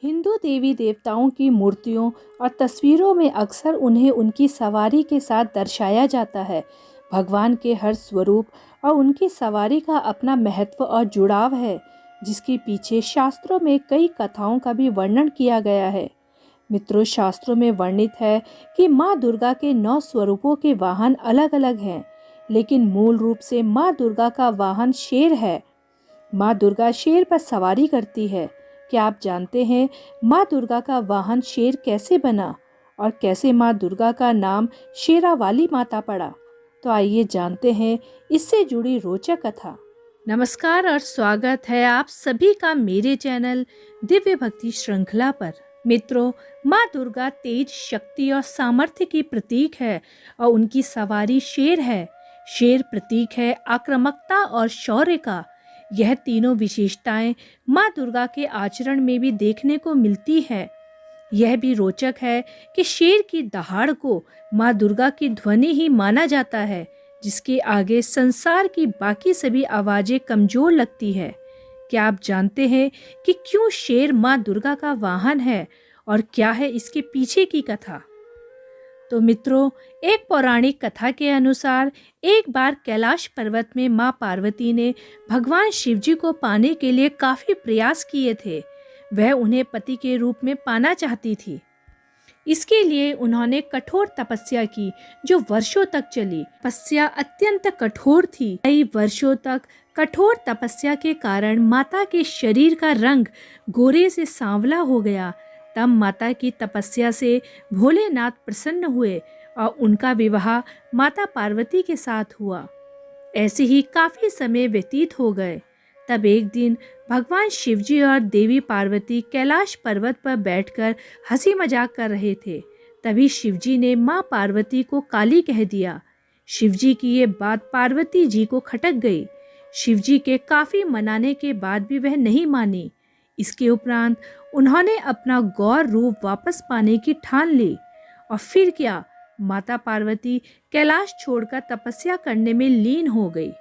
हिंदू देवी देवताओं की मूर्तियों और तस्वीरों में अक्सर उन्हें उनकी सवारी के साथ दर्शाया जाता है। भगवान के हर स्वरूप और उनकी सवारी का अपना महत्व और जुड़ाव है, जिसके पीछे शास्त्रों में कई कथाओं का भी वर्णन किया गया है। मित्रों, शास्त्रों में वर्णित है कि माँ दुर्गा के 9 स्वरूपों के वाहन अलग अलग हैं, लेकिन मूल रूप से माँ दुर्गा का वाहन शेर है। माँ दुर्गा शेर पर सवारी करती है। क्या आप जानते हैं माँ दुर्गा का वाहन शेर कैसे बना और कैसे माँ दुर्गा का नाम शेरावाली माता पड़ा? तो आइए जानते हैं इससे जुड़ी रोचक कथा। नमस्कार और स्वागत है आप सभी का मेरे चैनल दिव्य भक्ति श्रृंखला पर। मित्रों, माँ दुर्गा तेज, शक्ति और सामर्थ्य की प्रतीक है और उनकी सवारी शेर है। शेर प्रतीक है आक्रामकता और शौर्य का। यह तीनों विशेषताएं माँ दुर्गा के आचरण में भी देखने को मिलती है। यह भी रोचक है कि शेर की दहाड़ को माँ दुर्गा की ध्वनि ही माना जाता है, जिसके आगे संसार की बाकी सभी आवाजें कमजोर लगती है। क्या आप जानते हैं कि क्यों शेर माँ दुर्गा का वाहन है और क्या है इसके पीछे की कथा? तो मित्रों, एक पौराणिक कथा के अनुसार एक बार कैलाश पर्वत में माँ पार्वती ने भगवान शिवजी को पाने के लिए काफी प्रयास किए थे। वह उन्हें पति के रूप में पाना चाहती थी। इसके लिए उन्होंने कठोर तपस्या की, जो वर्षों तक चली। तपस्या अत्यंत कठोर थी। कई वर्षों तक कठोर तपस्या के कारण माता के शरीर का रंग गोरे से सांवला हो गया। तब माता की तपस्या से भोलेनाथ प्रसन्न हुए और उनका विवाह माता पार्वती के साथ हुआ। ऐसे ही काफी समय व्यतीत हो गए। तब एक दिन भगवान शिवजी और देवी पार्वती कैलाश पर्वत पर बैठकर हंसी मजाक कर रहे थे। तभी शिवजी ने माँ पार्वती को काली कह दिया। शिवजी की ये बात पार्वती जी को खटक गई। शिवजी के काफी मनाने के बाद भी वह नहीं मानी। इसके उपरांत उन्होंने अपना गौर रूप वापस पाने की ठान ली। और फिर क्या, माता पार्वती कैलाश छोड़कर तपस्या करने में लीन हो गई।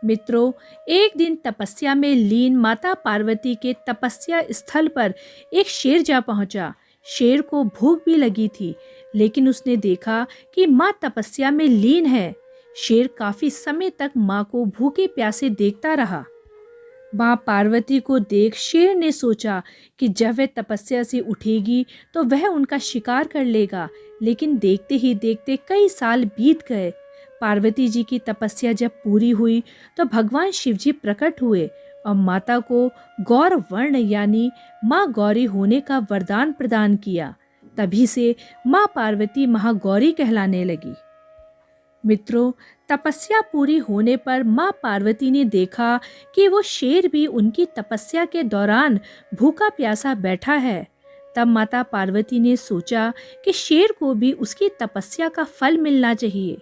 मित्रों, एक दिन तपस्या में लीन माता पार्वती के तपस्या स्थल पर एक शेर जा पहुंचा। शेर को भूख भी लगी थी, लेकिन उसने देखा कि माँ तपस्या में लीन है। शेर काफी समय तक माँ को भूखे प्यासे देखता रहा। माँ पार्वती को देख शेर ने सोचा कि जब वह तपस्या से उठेगी तो वह उनका शिकार कर लेगा। लेकिन देखते ही देखते कई साल बीत गए। पार्वती जी की तपस्या जब पूरी हुई तो भगवान शिवजी प्रकट हुए और माता को गौर वर्ण यानी माँ गौरी होने का वरदान प्रदान किया। तभी से माँ पार्वती महागौरी कहलाने लगी। मित्रों, तपस्या पूरी होने पर माँ पार्वती ने देखा कि वो शेर भी उनकी तपस्या के दौरान भूखा प्यासा बैठा है। तब माता पार्वती ने सोचा कि शेर को भी उसकी तपस्या का फल मिलना चाहिए।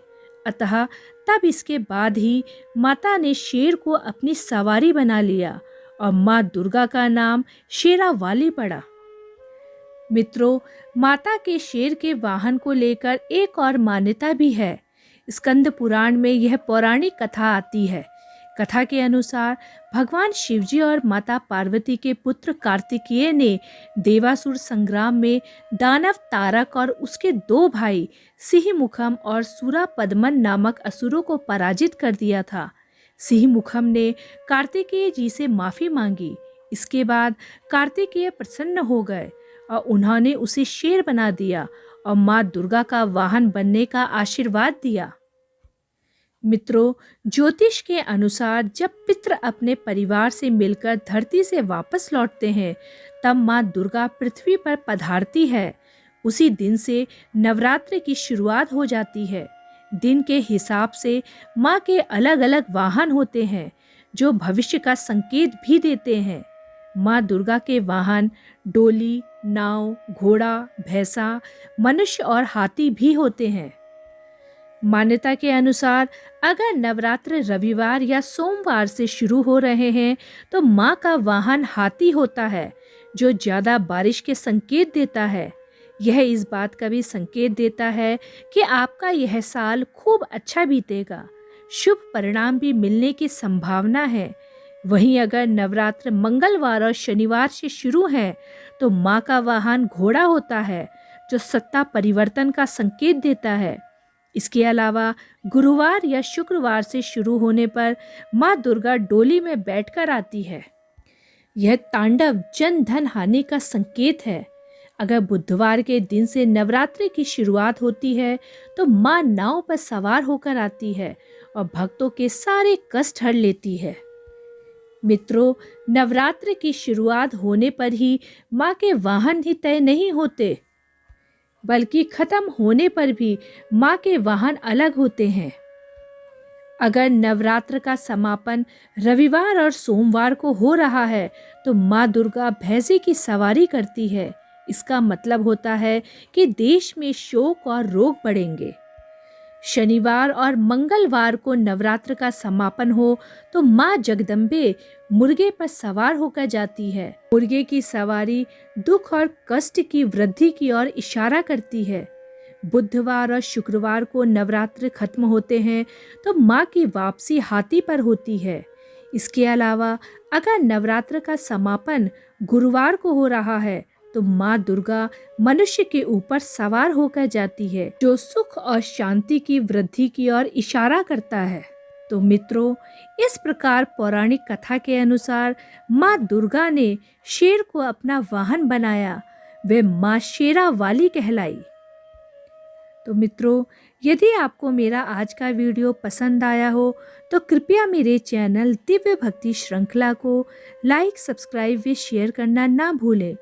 अतः तब इसके बाद ही माता ने शेर को अपनी सवारी बना लिया और माँ दुर्गा का नाम शेरावाली पड़ा। मित्रों, माता के शेर के वाहन को लेकर एक और मान्यता भी है। स्कंद पुराण में यह पौराणिक कथा आती है। कथा के अनुसार भगवान शिवजी और माता पार्वती के पुत्र कार्तिकेय ने देवासुर संग्राम में दानव तारक और उसके 2 भाई सिंहमुखम और सूरापद्मन नामक असुरों को पराजित कर दिया था। सिंहमुखम ने कार्तिकेय जी से माफी मांगी। इसके बाद कार्तिकेय प्रसन्न हो गए और उन्होंने उसे शेर बना दिया और माँ दुर्गा का वाहन बनने का आशीर्वाद दिया। मित्रों, ज्योतिष के अनुसार जब पितृ अपने परिवार से मिलकर धरती से वापस लौटते हैं, तब माँ दुर्गा पृथ्वी पर पधारती है। उसी दिन से नवरात्र की शुरुआत हो जाती है। दिन के हिसाब से माँ के अलग अलग वाहन होते हैं, जो भविष्य का संकेत भी देते हैं। माँ दुर्गा के वाहन डोली, नाव, घोड़ा, भैंसा, मनुष्य और हाथी भी होते हैं। मान्यता के अनुसार अगर नवरात्र रविवार या सोमवार से शुरू हो रहे हैं तो माँ का वाहन हाथी होता है, जो ज्यादा बारिश के संकेत देता है। यह इस बात का भी संकेत देता है कि आपका यह साल खूब अच्छा बीतेगा। शुभ परिणाम भी मिलने की संभावना है। वहीं अगर नवरात्र मंगलवार और शनिवार से शुरू हैं तो माँ का वाहन घोड़ा होता है, जो सत्ता परिवर्तन का संकेत देता है। इसके अलावा गुरुवार या शुक्रवार से शुरू होने पर माँ दुर्गा डोली में बैठकर आती है। यह तांडव जन धन हानि का संकेत है। अगर बुधवार के दिन से नवरात्रि की शुरुआत होती है तो माँ नाव पर सवार होकर आती है और भक्तों के सारे कष्ट हर लेती है। मित्रों, नवरात्र की शुरुआत होने पर ही माँ के वाहन ही तय नहीं होते, बल्कि खत्म होने पर भी माँ के वाहन अलग होते हैं। अगर नवरात्र का समापन रविवार और सोमवार को हो रहा है तो माँ दुर्गा भैंसे की सवारी करती है। इसका मतलब होता है कि देश में शोक और रोग बढ़ेंगे। शनिवार और मंगलवार को नवरात्र का समापन हो तो माँ जगदम्बे मुर्गे पर सवार होकर जाती है। मुर्गे की सवारी दुख और कष्ट की वृद्धि की ओर इशारा करती है। बुधवार और शुक्रवार को नवरात्र खत्म होते हैं तो माँ की वापसी हाथी पर होती है। इसके अलावा अगर नवरात्र का समापन गुरुवार को हो रहा है तो माँ दुर्गा मनुष्य के ऊपर सवार होकर जाती है, जो सुख और शांति की वृद्धि की ओर इशारा करता है। तो मित्रों, इस प्रकार पौराणिक कथा के अनुसार माँ दुर्गा ने शेर को अपना वाहन बनाया। वे माँ शेरा वाली कहलाई। तो मित्रों, यदि आपको मेरा आज का वीडियो पसंद आया हो तो कृपया मेरे चैनल दिव्य भक्ति श्रृंखला को लाइक, सब्सक्राइब व शेयर करना ना भूलें।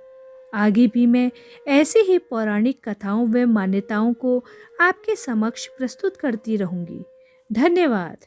आगे भी मैं ऐसी ही पौराणिक कथाओं व मान्यताओं को आपके समक्ष प्रस्तुत करती रहूंगी। धन्यवाद।